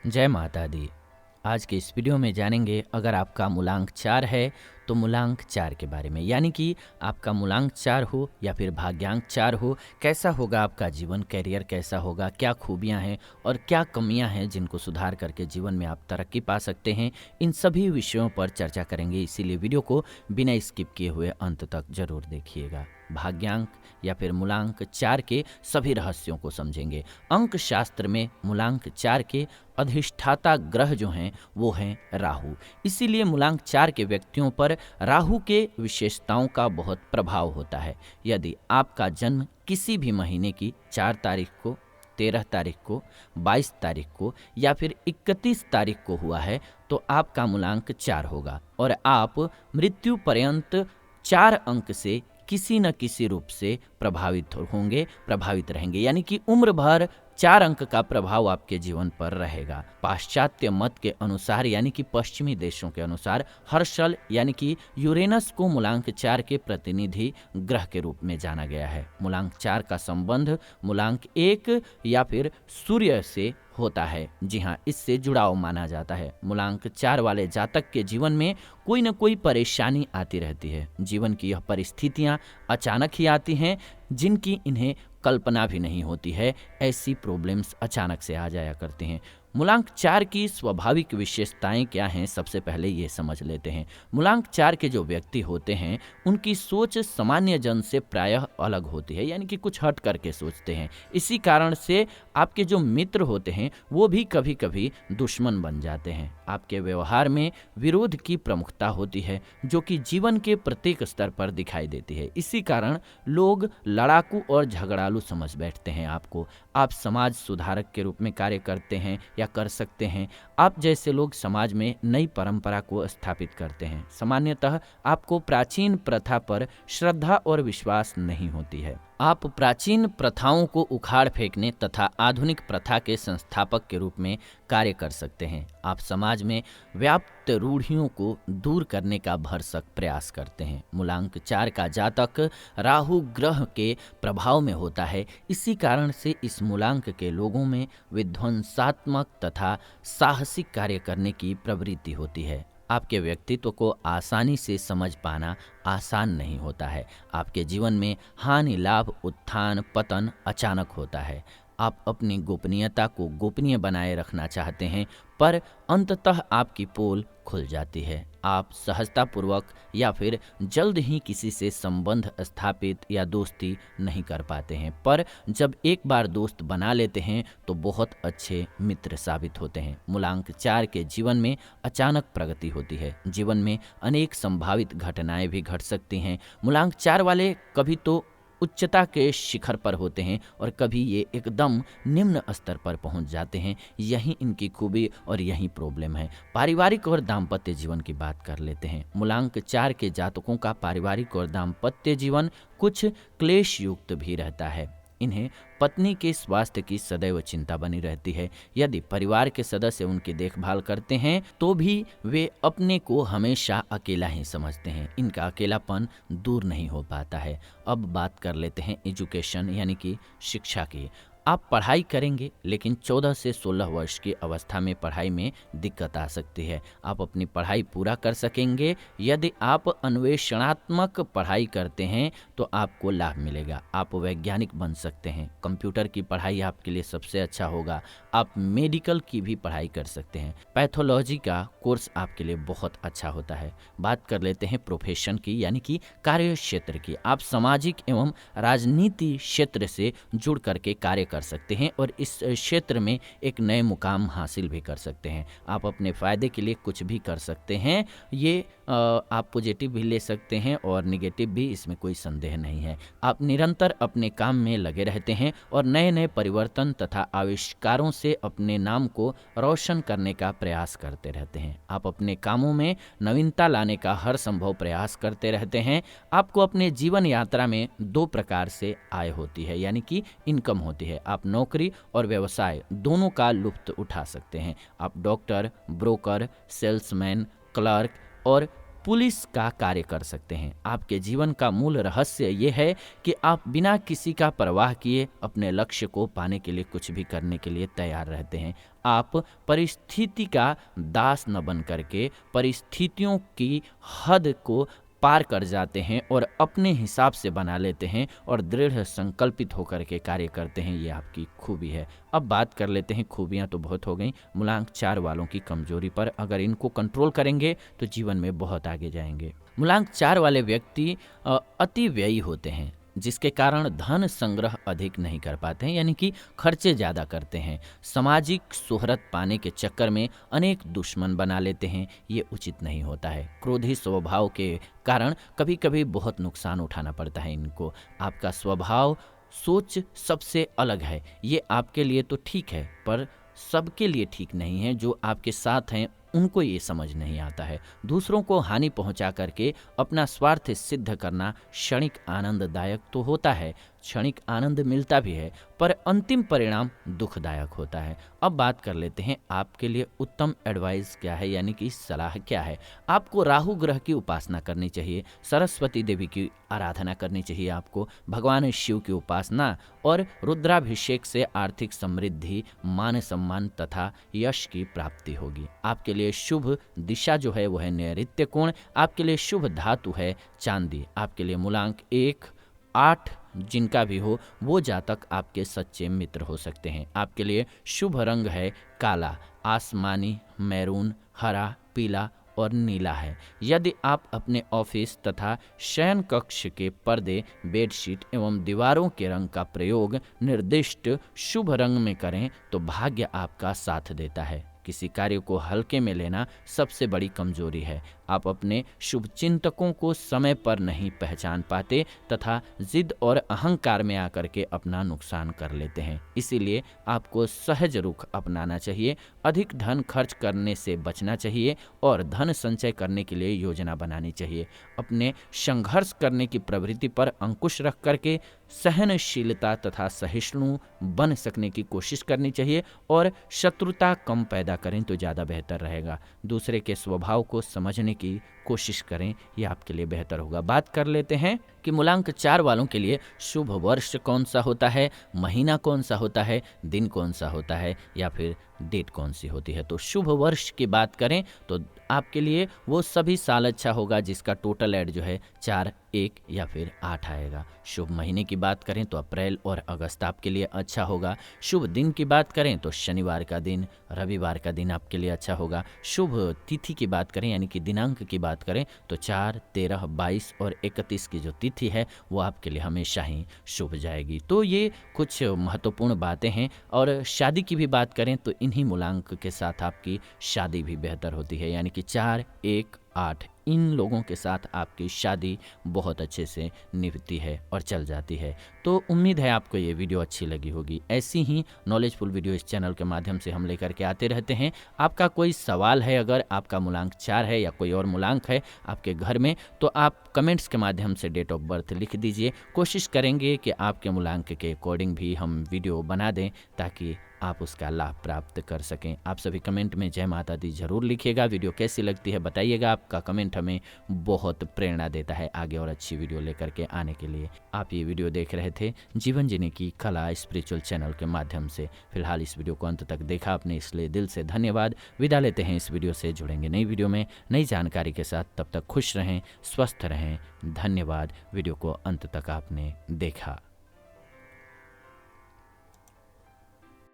जय माता दी। आज के इस वीडियो में जानेंगे अगर आपका मूलांक 4 है तो मूलांक 4 के बारे में, यानी कि आपका मूलांक 4 हो या फिर भाग्यांक 4 हो, कैसा होगा आपका जीवन, करियर कैसा होगा, क्या खूबियां हैं और क्या कमियां हैं जिनको सुधार करके जीवन में आप तरक्की पा सकते हैं। इन सभी विषयों पर चर्चा करेंगे, इसीलिए वीडियो को बिना स्किप किए हुए अंत तक जरूर देखिएगा। भाग्यांक या फिर मूलांक 4 के सभी रहस्यों को समझेंगे। अंक शास्त्र में मूलांक 4 के अधिष्ठाता ग्रह जो हैं वो हैं राहु। इसीलिए मूलांक 4 के व्यक्तियों पर राहु के विशेषताओं का बहुत प्रभाव होता है। यदि आपका जन्म किसी भी महीने की 4 तारीख को, 13 तारीख को, 22 तारीख को या फिर 31 तारीख को हुआ है तो आपका मूलांक 4 होगा और आप मृत्यु पर्यंत 4 अंक से किसी न किसी रूप से प्रभावित रहेंगे, यानी कि उम्र भर 4 अंक का प्रभाव आपके जीवन पर रहेगा। पाश्चात्य मत के अनुसार, यानी कि पश्चिमी देशों के अनुसार, हर्षल यानी कि यूरेनस को मूलांक 4 के प्रतिनिधि ग्रह के रूप में जाना गया है। मूलांक 4 का संबंध मूलांक 1 या फिर सूर्य से होता है। जी हाँ, इससे जुड़ाव माना जाता है। मूलांक 4 वाले जातक के जीवन में कोई न कोई परेशानी आती रहती है। जीवन की यह परिस्थितियां अचानक ही आती हैं जिनकी इन्हें कल्पना भी नहीं होती है। ऐसी प्रॉब्लम्स अचानक से आ जाया करते हैं। मूलांक 4 की स्वाभाविक विशेषताएं क्या हैं, सबसे पहले ये समझ लेते हैं। मूलांक 4 के जो व्यक्ति होते हैं उनकी सोच सामान्य जन से प्रायः अलग होती है, यानी कि कुछ हट करके सोचते हैं। इसी कारण से आपके जो मित्र होते हैं वो भी कभी कभी दुश्मन बन जाते हैं। आपके व्यवहार में विरोध की प्रमुखता होती है जो कि जीवन के प्रत्येक स्तर पर दिखाई देती है। इसी कारण लोग लड़ाकू और झगड़ालू समझ बैठते हैं आपको। आप समाज सुधारक के रूप में कार्य करते हैं या कर सकते हैं। आप जैसे लोग समाज में नई परंपरा को स्थापित करते हैं। सामान्यतः आपको प्राचीन प्रथा पर श्रद्धा और विश्वास नहीं होती है। आप प्राचीन प्रथाओं को उखाड़ फेंकने तथा आधुनिक प्रथा के संस्थापक के रूप में कार्य कर सकते हैं। आप समाज में व्याप्त रूढ़ियों को दूर करने का भरसक प्रयास करते हैं। मूलांक 4 का जातक राहु ग्रह के प्रभाव में होता है। इसी कारण से इस मूलांक के लोगों में विध्वंसात्मक तथा साहसिक कार्य करने की प्रवृत्ति होती है। आपके व्यक्तित्व को आसानी से समझ पाना आसान नहीं होता है। आपके जीवन में हानि लाभ उत्थान पतन अचानक होता है। आप अपनी गोपनीयता को गोपनीय बनाए रखना चाहते हैं पर अंततः आपकी पोल खुल जाती है। आप सहजतापूर्वक या फिर जल्द ही किसी से संबंध स्थापित या दोस्ती नहीं कर पाते हैं, पर जब एक बार दोस्त बना लेते हैं तो बहुत अच्छे मित्र साबित होते हैं। मूलांक 4 के जीवन में अचानक प्रगति होती है। जीवन में अनेक संभावित घटनाएं भी घट सकती हैं। मूलांक 4 वाले कभी तो उच्चता के शिखर पर होते हैं और कभी ये एकदम निम्न स्तर पर पहुंच जाते हैं। यही इनकी खूबी और यही प्रॉब्लम है। पारिवारिक और दाम्पत्य जीवन की बात कर लेते हैं। मूलांक 4 के जातकों का पारिवारिक और दाम्पत्य जीवन कुछ क्लेश युक्त भी रहता है। इन्हें पत्नी के स्वास्थ्य की सदैव चिंता बनी रहती है। यदि परिवार के सदस्य उनकी देखभाल करते हैं तो भी वे अपने को हमेशा अकेला ही समझते हैं। इनका अकेलापन दूर नहीं हो पाता है। अब बात कर लेते हैं एजुकेशन यानी कि शिक्षा की। आप पढ़ाई करेंगे लेकिन 14 से 16 वर्ष की अवस्था में पढ़ाई में दिक्कत आ सकती है। आप अपनी पढ़ाई पूरा कर सकेंगे। यदि आप अन्वेषणात्मक पढ़ाई करते हैं तो आपको लाभ मिलेगा। आप वैज्ञानिक बन सकते हैं। कंप्यूटर की पढ़ाई आपके लिए सबसे अच्छा होगा। आप मेडिकल की भी पढ़ाई कर सकते हैं। पैथोलॉजी का कोर्स आपके लिए बहुत अच्छा होता है। बात कर लेते हैं प्रोफेशन की, यानी कि कार्य क्षेत्र की। आप सामाजिक एवं राजनीति क्षेत्र से जुड़ करके कार्य कर सकते हैं और इस क्षेत्र में एक नए मुकाम हासिल भी कर सकते हैं। आप अपने फायदे के लिए कुछ भी कर सकते हैं। ये आप पॉजिटिव भी ले सकते हैं और निगेटिव भी, इसमें कोई संदेह नहीं है। आप निरंतर अपने काम में लगे रहते हैं और नए नए परिवर्तन तथा आविष्कारों से अपने नाम को रोशन करने का प्रयास करते रहते हैं। आप अपने कामों में नवीनता लाने का हर संभव प्रयास करते रहते हैं। आपको अपने जीवन यात्रा में 2 प्रकार से आय होती है, यानी कि इनकम होती है। आप नौकरी और व्यवसाय दोनों का लुत्फ उठा सकते हैं। आप डॉक्टर, ब्रोकर, सेल्समैन, क्लर्क और पुलिस का कार्य कर सकते हैं। आपके जीवन का मूल रहस्य ये है कि आप बिना किसी का परवाह किए अपने लक्ष्य को पाने के लिए कुछ भी करने के लिए तैयार रहते हैं। आप परिस्थिति का दास न बन करके परिस्थितियों की हद को पार कर जाते हैं और अपने हिसाब से बना लेते हैं और दृढ़ संकल्पित होकर के कार्य करते हैं। ये आपकी खूबी है। अब बात कर लेते हैं, खूबियाँ तो बहुत हो गई, मूलांक 4 वालों की कमजोरी पर। अगर इनको कंट्रोल करेंगे तो जीवन में बहुत आगे जाएंगे। मूलांक 4 वाले व्यक्ति अति व्ययी होते हैं, जिसके कारण धन संग्रह अधिक नहीं कर पाते हैं, यानी कि खर्चे ज़्यादा करते हैं। सामाजिक शोहरत पाने के चक्कर में अनेक दुश्मन बना लेते हैं। ये उचित नहीं होता है। क्रोधी स्वभाव के कारण कभी कभी बहुत नुकसान उठाना पड़ता है इनको। आपका स्वभाव सोच सबसे अलग है। ये आपके लिए तो ठीक है, पर सबके लिए ठीक नहीं है। जो आपके साथ हैं उनको ये समझ नहीं आता है। दूसरों को हानि पहुंचा करके अपना स्वार्थ सिद्ध करना क्षणिक आनंददायक तो होता है, क्षणिक आनंद मिलता भी है, पर अंतिम परिणाम दुखदायक होता है। अब बात कर लेते हैं आपके लिए उत्तम एडवाइस क्या है, यानी कि सलाह क्या है। आपको राहु ग्रह की उपासना करनी चाहिए, सरस्वती देवी की आराधना करनी चाहिए, आपको भगवान शिव की उपासना और रुद्राभिषेक से आर्थिक समृद्धि, मान सम्मान तथा यश की प्राप्ति होगी। आपके लिए शुभ दिशा जो है वो है नैऋत्य कोण। आपके लिए शुभ धातु है चांदी। आपके लिए मूलांक 1, 8 जिनका भी हो वो जातक आपके सच्चे मित्र हो सकते हैं। आपके लिए शुभ रंग है काला, आसमानी, मैरून, हरा, पीला और नीला है। यदि आप अपने ऑफिस तथा शयन कक्ष के पर्दे, बेडशीट एवं दीवारों के रंग का प्रयोग निर्दिष्ट शुभ रंग में करें तो भाग्य आपका साथ देता है। किसी कार्य को हल्के में लेना सबसे बड़ी कमजोरी है। आप अपने शुभ चिंतकों को समय पर नहीं पहचान पाते तथा जिद और अहंकार में आकर के अपना नुकसान कर लेते हैं। इसीलिए आपको सहज रुख अपनाना चाहिए, अधिक धन खर्च करने से बचना चाहिए और धन संचय करने के लिए योजना बनानी चाहिए। अपने संघर्ष करने की प्रवृत्ति पर अंकुश रख करके सहनशीलता तथा सहिष्णु बन सकने की कोशिश करनी चाहिए और शत्रुता कम पैदा करें तो ज़्यादा बेहतर रहेगा। दूसरे के स्वभाव को समझने की कोशिश करें, ये आपके लिए बेहतर होगा। बात कर लेते हैं कि मूलांक 4 वालों के लिए शुभ वर्ष कौन सा होता है, महीना कौन सा होता है, दिन कौन सा होता है या फिर डेट कौन सी होती है। तो शुभ वर्ष की बात करें तो आपके लिए वो सभी साल अच्छा होगा जिसका टोटल ऐड जो है 4, 1 या फिर 8 आएगा। शुभ महीने की बात करें तो अप्रैल और अगस्त आपके लिए अच्छा होगा। शुभ दिन की बात करें तो शनिवार का दिन, रविवार का दिन आपके लिए अच्छा होगा। शुभ तिथि की बात करें यानी कि दिनांक की बात करें तो 4, 13, 22 और 31 की जो तिथि है वो आपके लिए हमेशा ही शुभ जाएगी। तो ये कुछ महत्वपूर्ण बातें हैं। और शादी की भी बात करें तो इन्हीं मूलांक के साथ आपकी शादी भी बेहतर होती है, यानी कि 4, 1, 8 इन लोगों के साथ आपकी शादी बहुत अच्छे से निभती है और चल जाती है। तो उम्मीद है आपको ये वीडियो अच्छी लगी होगी। ऐसी ही नॉलेजफुल वीडियो इस चैनल के माध्यम से हम लेकर के आते रहते हैं। आपका कोई सवाल है, अगर आपका मूलांक 4 है या कोई और मूलांक है आपके घर में, तो आप कमेंट्स के माध्यम से डेट ऑफ बर्थ लिख दीजिए। कोशिश करेंगे कि आपके मूलांक के अकॉर्डिंग भी हम वीडियो बना दें ताकि आप उसका लाभ प्राप्त कर सकें। आप सभी कमेंट में जय माता दी जरूर लिखिएगा। वीडियो कैसी लगती है बताइएगा। आपका कमेंट हमें बहुत प्रेरणा देता है आगे और अच्छी वीडियो लेकर के आने के लिए। आप ये वीडियो देख रहे थे जीवन जीने की कला स्पिरिचुअल चैनल के माध्यम से। फिलहाल इस वीडियो को अंत तक देखा आपने, इसलिए दिल से धन्यवाद। विदा लेते हैं इस वीडियो से। जुड़ेंगे नई वीडियो में नई जानकारी के साथ। तब तक खुश रहें, स्वस्थ रहें। धन्यवाद। वीडियो को अंत तक आपने देखा।